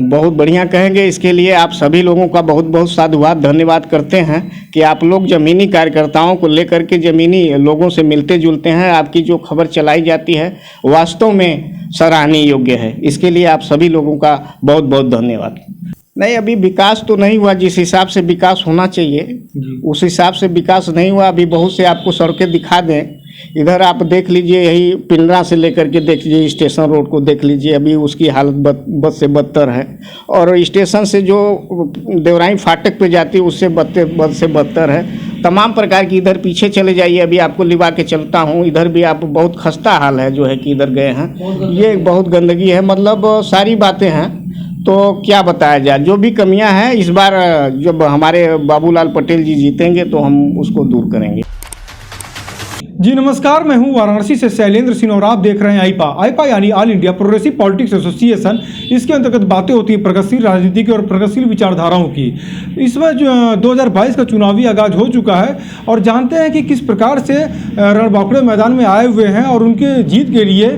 बहुत बढ़िया कहेंगे। इसके लिए आप सभी लोगों का बहुत बहुत साधुवाद धन्यवाद करते हैं कि आप लोग ज़मीनी कार्यकर्ताओं को लेकर के ज़मीनी लोगों से मिलते जुलते हैं। आपकी जो खबर चलाई जाती है वास्तव में सराहनीय योग्य है। इसके लिए आप सभी लोगों का बहुत बहुत धन्यवाद। नहीं, अभी विकास तो नहीं हुआ। जिस हिसाब से विकास होना चाहिए उस हिसाब से विकास नहीं हुआ। अभी बहुत से आपको सड़कें दिखा दें। इधर आप देख लीजिए, यही पिंडरा से लेकर के देख लीजिए, स्टेशन रोड को देख लीजिए, अभी उसकी हालत बद से बदतर है। और स्टेशन से जो देवराई फाटक पे जाती है उससे बद से बदतर है। तमाम प्रकार की इधर पीछे चले जाइए, अभी आपको लिवा के चलता हूँ, इधर भी आप बहुत खस्ता हाल है जो है कि इधर गए हैं। ये बहुत गंदगी है, मतलब सारी बातें हैं। तो क्या बताया जाए, जो भी कमियां हैं इस बार जब हमारे बाबूलाल पटेल जी जीतेंगे तो हम उसको दूर करेंगे। जी नमस्कार, मैं हूं वाराणसी से शैलेंद्र सिंह और आप देख रहे हैं आईपा यानी all India progressive politics association. इसके अंतर्गत बातें होती है प्रगतिशील राजनीति की और प्रगतिशील विचारधाराओं की। इसमें जो 2022 का चुनावी आगाज हो चुका है और जानते हैं कि किस प्रकार से रणबांकुरे मैदान में आए हुए हैं और उनके जीत के लिए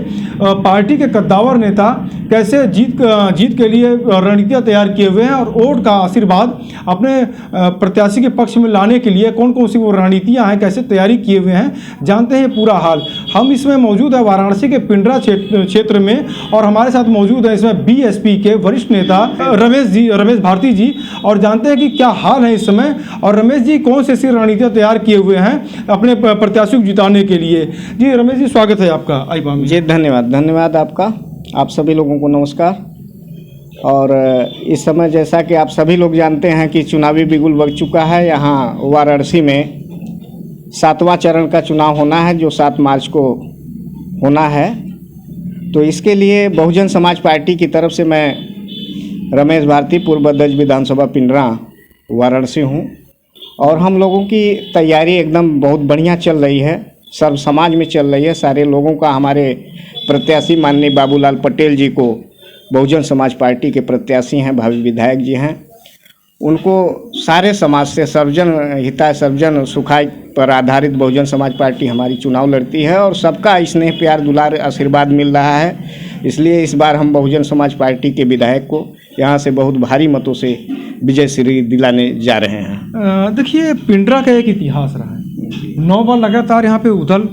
पार्टी के कद्दावर नेता कैसे जीत के लिए रणनीतियाँ तैयार किए हुए हैं और वोट का आशीर्वाद अपने प्रत्याशी के पक्ष में लाने के लिए कौन कौन सी वो रणनीतियाँ हैं, कैसे तैयारी किए हुए हैं, जानते हैं पूरा हाल। हम इसमें मौजूद है वाराणसी के पिंडरा क्षेत्र में और हमारे साथ मौजूद है इसमें बीएसपी के वरिष्ठ नेता रमेश भारती जी, और जानते हैं कि क्या हाल है इस समय और रमेश जी कौन सी ऐसी रणनीतियाँ तैयार किए हुए हैं अपने प्रत्याशियों को जिताने के लिए। जी रमेश जी, स्वागत है आपका आईपा में। जी धन्यवाद आपका। आप सभी लोगों को नमस्कार। और इस समय जैसा कि आप सभी लोग जानते हैं कि चुनावी बिगुल बज चुका है। यहाँ वाराणसी में 7वां चरण का चुनाव होना है जो 7 मार्च को होना है। तो इसके लिए बहुजन समाज पार्टी की तरफ से मैं रमेश भारती, पूर्व अध्यक्ष विधानसभा पिंडरा वाराणसी हूँ और हम लोगों की तैयारी एकदम बहुत बढ़िया चल रही है, सर्व समाज में चल रही है। सारे लोगों का, हमारे प्रत्याशी माननीय बाबूलाल पटेल जी को बहुजन समाज पार्टी के प्रत्याशी हैं, भावी विधायक जी हैं, उनको सारे समाज से सर्वजन हिताय सर्वजन सुखाय पर आधारित बहुजन समाज पार्टी हमारी चुनाव लड़ती है और सबका स्नेह प्यार दुलार आशीर्वाद मिल रहा है। इसलिए इस बार हम बहुजन समाज पार्टी के विधायक को यहाँ से बहुत भारी मतों से विजय श्री दिलाने जा रहे हैं। देखिए, पिंडरा का एक इतिहास रहा है। 9 बार लगातार यहाँ पे उदल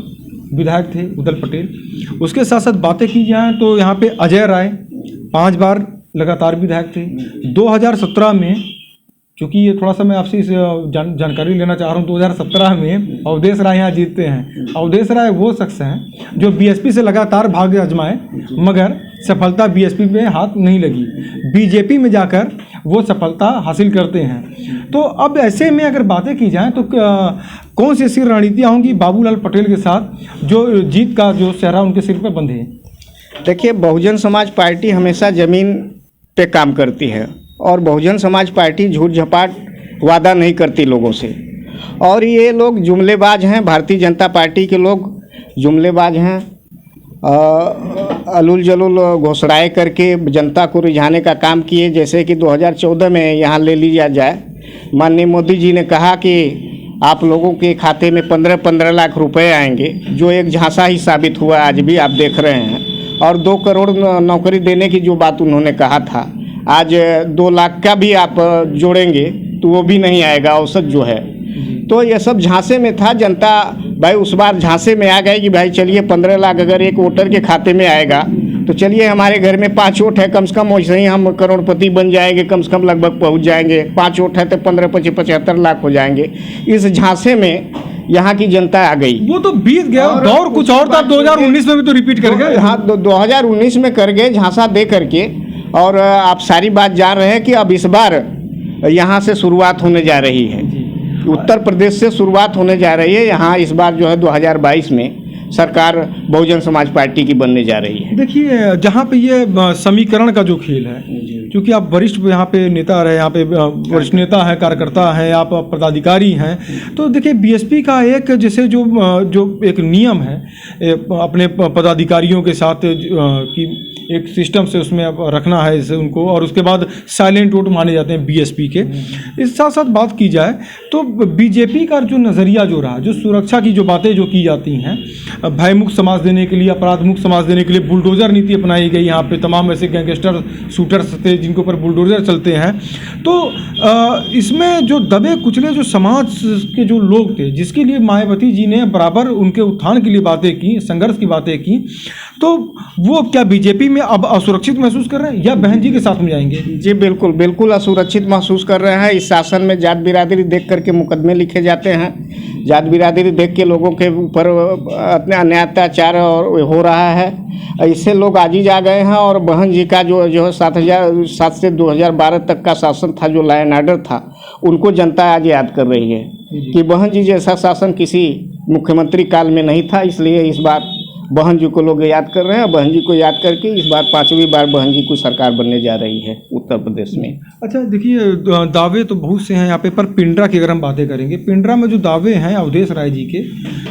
विधायक थे, उदल पटेल। उसके साथ साथ बातें की जाए तो यहाँ पे अजय राय 5 बार लगातार विधायक थे। 2017 में, चूँकि ये थोड़ा सा मैं आपसे इस जानकारी लेना चाह रहा हूँ, 2017 में अवधेश राय यहाँ जीतते हैं। अवधेश राय वो शख्स हैं जो बीएसपी से लगातार भाग्य आजमाए मगर सफलता बीएसपी में हाथ नहीं लगी। बीजेपी में जाकर वो सफलता हासिल करते हैं। तो अब ऐसे में अगर बातें की जाएँ तो कौन सी ऐसी रणनीतियाँ होंगी बाबूलाल पटेल के साथ जो जीत का जो सेहरा उनके सिर पर बंधे? देखिए, बहुजन समाज पार्टी हमेशा ज़मीन पे काम करती है और बहुजन समाज पार्टी झूठ झपाट वादा नहीं करती लोगों से। और ये लोग जुमलेबाज हैं, भारतीय जनता पार्टी के लोग जुमलेबाज हैं। अलुल जलुल घोषणाएँ करके जनता को रिझाने का काम किए। जैसे कि 2014 में यहाँ ले लिया जाए, माननीय मोदी जी ने कहा कि आप लोगों के खाते में 15-15 लाख रुपए आएंगे, जो एक झांसा ही साबित हुआ, आज भी आप देख रहे हैं। और 2 करोड़ नौकरी देने की जो बात उन्होंने कहा था, आज 2 लाख का भी आप जोड़ेंगे तो वो भी नहीं आएगा औसत जो है। तो ये सब झांसे में था। जनता भाई उस बार झांसे में आ गई कि भाई चलिए 15 लाख अगर एक वोटर के खाते में आएगा तो चलिए हमारे घर में 5 वोट है, कम से कम वैसे ही हम करोड़पति बन जाएंगे, कम से कम लगभग पहुंच जाएंगे। 5 वोट है तो 15-75 लाख हो जाएंगे। इस झांसे में यहाँ की जनता आ गई। वो तो बीत गया, दौर कुछ और था। 2019 में भी तो रिपीट कर गए। हाँ, 2019 में कर गए झांसा दे करके। और आप सारी बात जान रहे हैं कि अब इस बार यहाँ से शुरुआत होने जा रही है, उत्तर प्रदेश से शुरुआत होने जा रही है। यहाँ इस बार जो है 2022 में सरकार बहुजन समाज पार्टी की बनने जा रही है। देखिए, जहाँ पे ये समीकरण का जो खेल है, क्योंकि आप वरिष्ठ यहाँ पे नेता रहे, यहाँ पे वरिष्ठ नेता हैं, कार्यकर्ता हैं, आप पदाधिकारी हैं, तो देखिए बीएसपी का एक जैसे जो एक नियम है अपने पदाधिकारियों के साथ कि एक सिस्टम से उसमें रखना है जैसे उनको, और उसके बाद साइलेंट वोट माने जाते हैं बीएसपी के। इस साथ साथ बात की जाए तो बीजेपी का जो नज़रिया जो रहा, जो सुरक्षा की जो बातें जो की जाती हैं, भयमुक्त समाज देने के लिए, अपराध मुक्त समाज देने के लिए बुलडोजर नीति अपनाई गई। यहाँ पे तमाम ऐसे गैंगस्टर शूटर्स थे जिनके ऊपर बुलडोजर चलते हैं। तो इसमें जो दबे कुचले जो समाज के जो लोग थे, जिसके लिए मायावती जी ने बराबर उनके उत्थान के लिए बातें की, संघर्ष की बातें की, तो वो क्या बीजेपी में अब असुरक्षित महसूस कर रहे हैं या बहन जी के साथ में जाएंगे? जी बिल्कुल बिल्कुल असुरक्षित महसूस कर रहे हैं। इस शासन में जात बिरादरी देख करके मुकदमे लिखे जाते हैं, जात बिरादरी देख के लोगों के ऊपर अन्याय अत्याचार और हो रहा है। इससे लोग आजीज आ गए हैं। और बहन जी का जो 7 से 2012 तक का शासन था, जो लॉ एंड ऑर्डर था, उनको जनता आज याद कर रही है कि बहन जी जैसा शासन किसी मुख्यमंत्री काल में नहीं था। इसलिए इस बार बहन जी को लोग याद कर रहे हैं। बहन जी को याद करके इस बार 5वीं बार बहन जी को सरकार बनने जा रही है उत्तर प्रदेश में। अच्छा देखिए, दावे तो बहुत से हैं यहाँ पे, पर पिंडरा की अगर हम बातें करेंगे, पिंडरा में जो दावे हैं अवधेश राय जी के,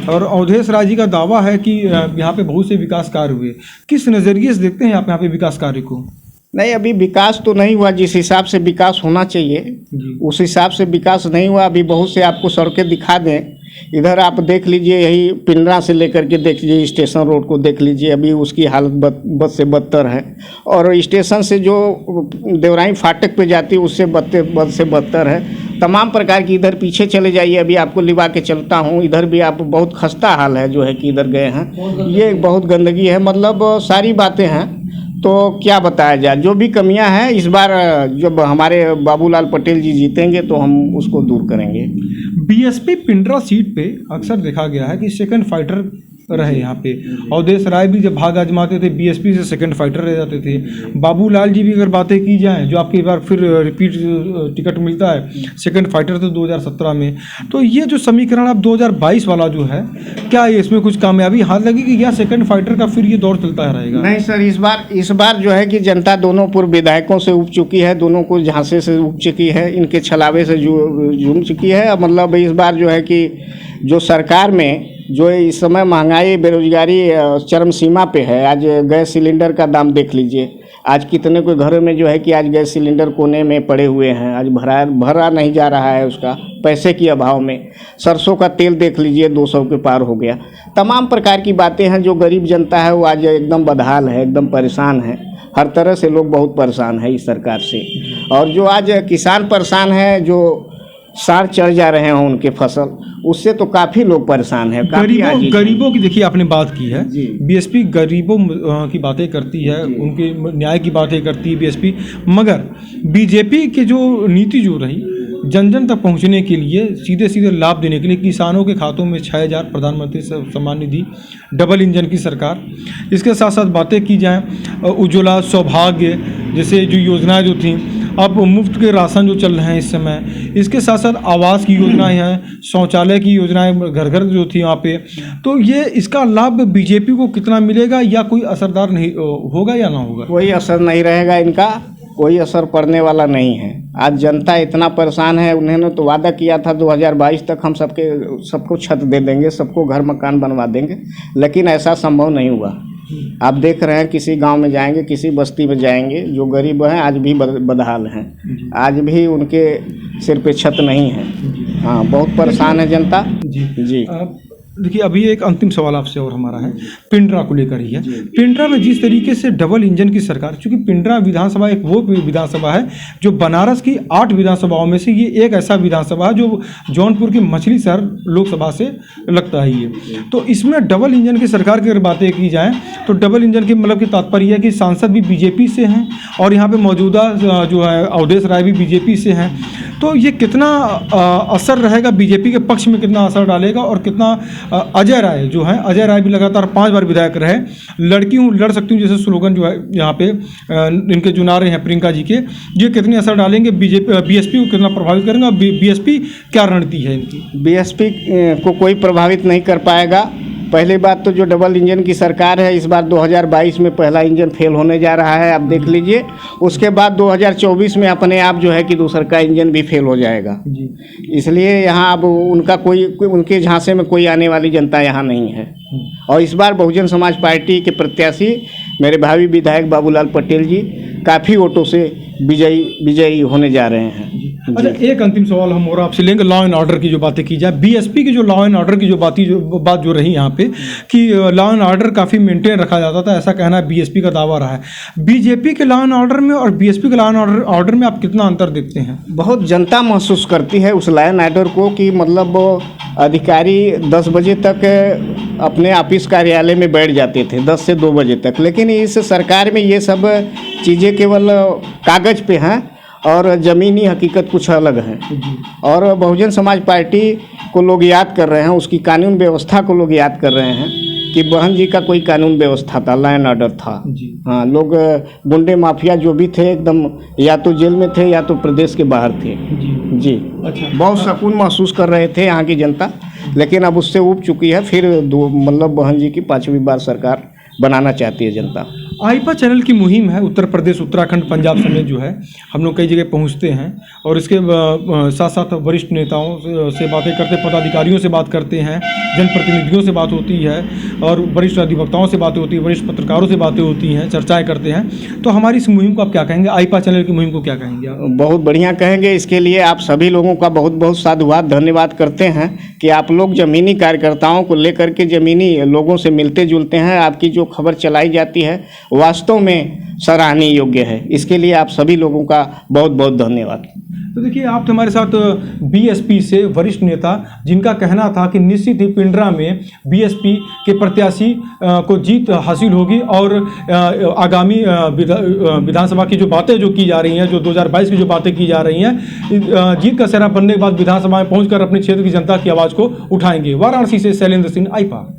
और अवधेश राय जी का दावा है कि यहाँ पे बहुत से विकास कार्य हुए। किस नज़रिए से देखते हैं आप यहाँ पे विकास कार्य को? नहीं, अभी विकास तो नहीं हुआ। जिस हिसाब से विकास होना चाहिए उस हिसाब से विकास नहीं हुआ। अभी बहुत से आपको सड़कें दिखा दें, इधर आप देख लीजिए, यही पिंडरा से लेकर के देख लीजिए, स्टेशन रोड को देख बदलीजिए, अभी उसकी हालत बद से बदतर है। और स्टेशन से जो देवराई फाटक पे जाती है उससे बद से बदतर है। तमाम प्रकार की इधर पीछे चले जाइए, अभी आपको लिवा के चलता हूँ, इधर भी आप बहुत खस्ता हाल है जो है कि इधर गए हैं, ये बहुत गंदगी है। मतलब सारी बातें हैं, तो क्या बताया जाए। जो भी कमियां हैं इस बार जब हमारे बाबूलाल पटेल जी जीतेंगे तो हम उसको दूर करेंगे। बीएसपी पिंडरा सीट पे अक्सर देखा गया है कि सेकंड फाइटर रहे यहाँ पे। अवधेश राय भी जब भाग आजमाते थे बीएसपी से सेकंड फाइटर रह जाते थे। बाबूलाल जी भी अगर बातें की जाएं, जो आपकी बार फिर रिपीट टिकट मिलता है, सेकंड फाइटर थे 2017 में। तो ये जो समीकरण अब 2022 वाला जो है, क्या इसमें कुछ कामयाबी हाथ लगेगी या सेकंड फाइटर का फिर ये दौर चलता रहेगा? नहीं सर, इस बार जो है कि जनता दोनों पूर्व विधायकों से उब चुकी है, दोनों को झांसे से उब चुकी है, इनके छलावे से झूम चुकी है। मतलब इस बार जो है कि जो सरकार में जो इस समय महंगाई बेरोजगारी चरम सीमा पे है। आज गैस सिलेंडर का दाम देख लीजिए, आज कितने कोई घरों में जो है कि आज गैस सिलेंडर कोने में पड़े हुए हैं, आज भरा नहीं जा रहा है उसका पैसे के अभाव में। सरसों का तेल देख लीजिए 200 के पार हो गया। तमाम प्रकार की बातें हैं। जो गरीब जनता है वो आज एकदम बदहाल है, एकदम परेशान है। हर तरह से लोग बहुत परेशान है इस सरकार से। और जो आज किसान परेशान है, जो सार चढ़ जा रहे हैं उनके फसल, उससे तो काफ़ी लोग परेशान हैं। गरीबों की देखिए आपने बात की है, बीएसपी गरीबों की बातें करती है, उनके न्याय की बातें करती है बीएसपी। मगर बीजेपी की जो नीति जो रही जन जन तक पहुंचने के लिए, सीधे सीधे लाभ देने के लिए, किसानों के खातों में 6,000 प्रधानमंत्री सम्मान निधि, डबल इंजन की सरकार। इसके साथ साथ बातें की जाएँ उज्ज्वला, सौभाग्य जैसे जो योजनाएं जो थी, अब मुफ्त के राशन जो चल रहे हैं इस समय, इसके साथ साथ आवास की योजनाएं हैं, शौचालय की योजनाएं घर घर जो थी वहाँ पे। तो ये इसका लाभ बीजेपी को कितना मिलेगा या कोई असरदार नहीं होगा या ना होगा? कोई असर नहीं रहेगा, इनका कोई असर पड़ने वाला नहीं है। आज जनता इतना परेशान है, उन्होंने तो वादा किया था 2022 तक हम सबको छत दे देंगे, सबको घर मकान बनवा देंगे, लेकिन ऐसा संभव नहीं हुआ। आप देख रहे हैं, किसी गांव में जाएंगे, किसी बस्ती में जाएंगे, जो गरीब हैं आज भी बदहाल हैं, आज भी उनके सिर पे छत नहीं है। हाँ, बहुत परेशान है जनता जी। देखिए अभी एक अंतिम सवाल आपसे और हमारा है, पिंडरा को लेकर ही है। पिंडरा में जिस तरीके से डबल इंजन की सरकार, चूंकि पिंडरा विधानसभा एक वो विधानसभा है जो बनारस की 8 विधानसभाओं में से ये एक ऐसा विधानसभा है जो जौनपुर की मछली शहर लोकसभा से लगता है ये। तो इसमें डबल इंजन की सरकार की अगर बातें की जाए तो डबल इंजन की मतलब की तात्पर्य है कि सांसद भी बीजेपी से हैं और यहाँ पे मौजूदा जो है अवधेश राय भी बीजेपी से हैं। तो ये कितना असर रहेगा बीजेपी के पक्ष में, कितना असर डालेगा? और कितना अजय राय जो है, अजय राय भी लगातार 5 बार विधायक रहे, लड़की हूँ लड़ सकती हूँ जैसे स्लोगन जो है यहाँ पे इनके जो नारे हैं प्रियंका जी के, ये कितने असर डालेंगे बीएसपी को कितना प्रभावित करेंगे? और बीएसपी क्या रणनीति है इनकी? बीएसपी को कोई प्रभावित नहीं कर पाएगा। पहली बात तो जो डबल इंजन की सरकार है, इस बार 2022 में पहला इंजन फेल होने जा रहा है, आप देख लीजिए। उसके बाद 2024 में अपने आप जो है कि दूसरा का इंजन भी फेल हो जाएगा जी। इसलिए यहाँ अब उनका कोई उनके झांसे में कोई आने वाली जनता यहाँ नहीं है। और इस बार बहुजन समाज पार्टी के प्रत्याशी मेरे भावी विधायक बाबूलाल पटेल जी काफ़ी वोटों से विजयी होने जा रहे हैं। अच्छा, एक अंतिम सवाल हम और आपसे लेंगे। लॉ एंड ऑर्डर की जो बातें की जाए, बीएसपी की जो लॉ एंड ऑर्डर की जो बात जो रही यहाँ पे कि लॉ एंड ऑर्डर काफ़ी मेंटेन रखा जाता था, ऐसा कहना है, बीएसपी का दावा रहा है। बीजेपी के लॉ एंड ऑर्डर में और बीएसपी के लॉ एंड ऑर्डर में आप कितना अंतर देखते हैं? बहुत जनता महसूस करती है उस लॉ एंड ऑर्डर को कि मतलब वो अधिकारी 10 बजे तक अपने ऑफिस कार्यालय में बैठ जाते थे, 10 से 2 बजे तक। लेकिन इस सरकार में ये सब चीज़ें केवल कागज़ पे हैं और ज़मीनी हकीकत कुछ अलग है। और बहुजन समाज पार्टी को लोग याद कर रहे हैं, उसकी कानून व्यवस्था को लोग याद कर रहे हैं कि बहन जी का कोई कानून व्यवस्था था, लॉ एंड ऑर्डर था। हाँ, लोग गुंडे माफिया जो भी थे एकदम या तो जेल में थे या तो प्रदेश के बाहर थे। जी अच्छा, बहुत सुकून महसूस कर रहे थे यहाँ की जनता, लेकिन अब उससे ऊब चुकी है। फिर मतलब बहन जी की 5वीं बार सरकार बनाना चाहती है जनता। आईपा चैनल की मुहिम है, उत्तर प्रदेश, उत्तराखंड, पंजाब समेत जो है हम लोग कई जगह पहुंचते हैं और इसके साथ साथ वरिष्ठ नेताओं से बातें करते, पदाधिकारियों से बात करते हैं, जनप्रतिनिधियों से बात होती है और वरिष्ठ अधिवक्ताओं से बातें होती है, वरिष्ठ पत्रकारों से बातें होती हैं, चर्चाएं करते हैं। तो हमारी इस मुहिम को आप क्या कहेंगे? आईपा चैनल की मुहिम को क्या कहेंगे आप? बहुत बढ़िया कहेंगे। इसके लिए आप सभी लोगों का बहुत बहुत साधुवाद, धन्यवाद करते हैं कि आप लोग ज़मीनी कार्यकर्ताओं को लेकर के ज़मीनी लोगों से मिलते जुलते हैं। आपकी जो खबर चलाई जाती है वास्तव में सराहनीय योग्य है। इसके लिए आप सभी लोगों का बहुत बहुत धन्यवाद। तो देखिए, आप तो हमारे साथ बीएसपी से वरिष्ठ नेता, जिनका कहना था कि निश्चित ही पिंडरा में बीएसपी के प्रत्याशी को जीत हासिल होगी और आगामी विधानसभा की जो बातें जो की जा रही हैं, जो 2022 की जो बातें की जा रही हैं, जीत का सेहरा बनने के बाद विधानसभा में पहुंचकर अपने क्षेत्र की जनता की आवाज़ को उठाएंगे। वाराणसी से शैलेंद्र सिंह, आईपा।